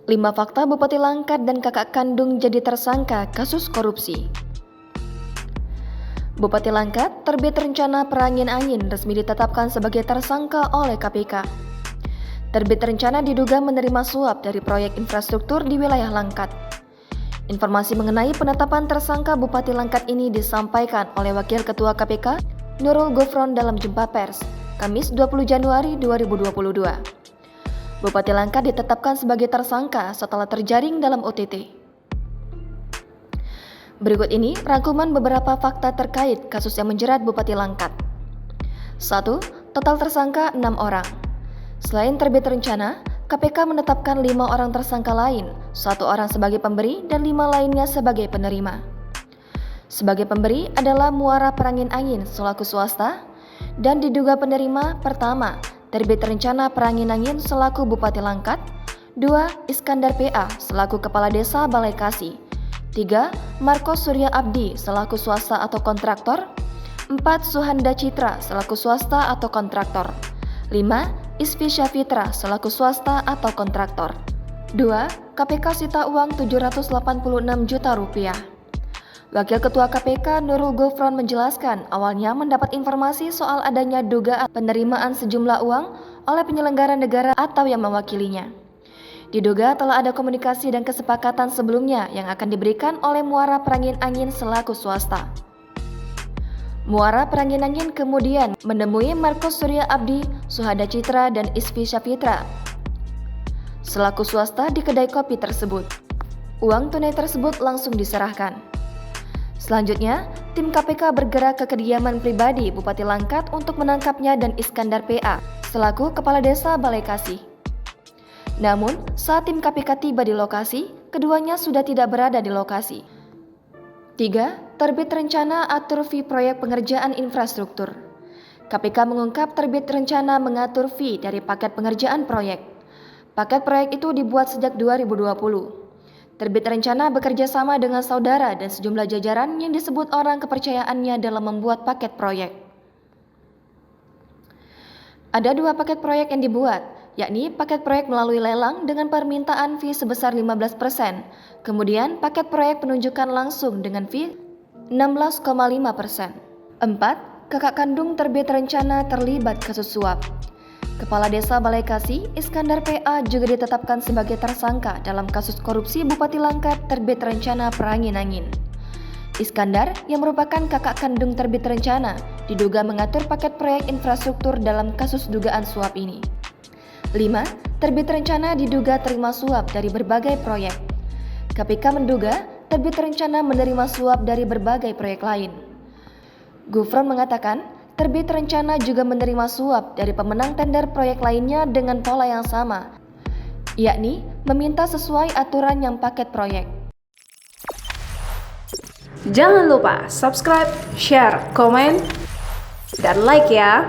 5 fakta Bupati Langkat dan kakak kandung jadi tersangka kasus korupsi. Bupati Langkat terbit rencana perangin angin resmi ditetapkan sebagai tersangka oleh KPK. Terbit rencana diduga menerima suap dari proyek infrastruktur di wilayah Langkat. Informasi mengenai penetapan tersangka Bupati Langkat ini disampaikan oleh Wakil Ketua KPK Nurul Gufron dalam jumpa pers, Kamis 20 Januari 2022. Bupati Langkat ditetapkan sebagai tersangka setelah terjaring dalam OTT. Berikut ini rangkuman beberapa fakta terkait kasus yang menjerat Bupati Langkat. 1. Total tersangka 6 orang. Selain terbit rencana, KPK menetapkan 5 orang tersangka lain, 1 orang sebagai pemberi dan 5 lainnya sebagai penerima. Sebagai pemberi adalah Muara Perangin Angin selaku swasta, dan diduga penerima pertama, terbit rencana Perangin Angin selaku Bupati Langkat. 2. Iskandar PA selaku Kepala Desa Balai Kasih. 3. Marco Surya Abdi selaku swasta atau kontraktor. 4. Suhanda Citra selaku swasta atau kontraktor. 5. Isfi Syafitra selaku swasta atau kontraktor. 2. KPK sita uang 786 juta rupiah. Wakil Ketua KPK Nurul Gufron menjelaskan awalnya mendapat informasi soal adanya dugaan penerimaan sejumlah uang oleh penyelenggara negara atau yang mewakilinya. Diduga telah ada komunikasi dan kesepakatan sebelumnya yang akan diberikan oleh Muara Perangin Angin selaku swasta. Muara Perangin Angin kemudian menemui Marco Surya Abdi, Suhanda Citra, dan Isfi Syafitra selaku swasta di kedai kopi tersebut. Uang tunai tersebut langsung diserahkan. Selanjutnya, tim KPK bergerak ke kediaman pribadi Bupati Langkat untuk menangkapnya dan Iskandar PA selaku Kepala Desa Balai Kasih. Namun, saat tim KPK tiba di lokasi, keduanya sudah tidak berada di lokasi. 3. Terbit rencana atur fee proyek pengerjaan infrastruktur. KPK mengungkap terbit rencana mengatur fee dari paket pengerjaan proyek. Paket proyek itu dibuat sejak 2020. Terbit rencana bekerja sama dengan saudara dan sejumlah jajaran yang disebut orang kepercayaannya dalam membuat paket proyek. Ada 2 paket proyek yang dibuat, yakni paket proyek melalui lelang dengan permintaan fee sebesar 15%, kemudian paket proyek penunjukan langsung dengan fee 16,5%. 4. Kakak kandung terbit rencana terlibat kasus suap. Kepala Desa Balai Kasih, Iskandar PA juga ditetapkan sebagai tersangka dalam kasus korupsi Bupati Langkat terbit rencana Perangin Angin. Iskandar, yang merupakan kakak kandung terbit rencana, diduga mengatur paket proyek infrastruktur dalam kasus dugaan suap ini. 5. Terbit rencana diduga terima suap dari berbagai proyek. KPK menduga terbit rencana menerima suap dari berbagai proyek lain. Gufron mengatakan, terbit rencana juga menerima suap dari pemenang tender proyek lainnya dengan pola yang sama, yakni meminta sesuai aturan yang paket proyek. Jangan lupa subscribe, share, komen, dan like ya!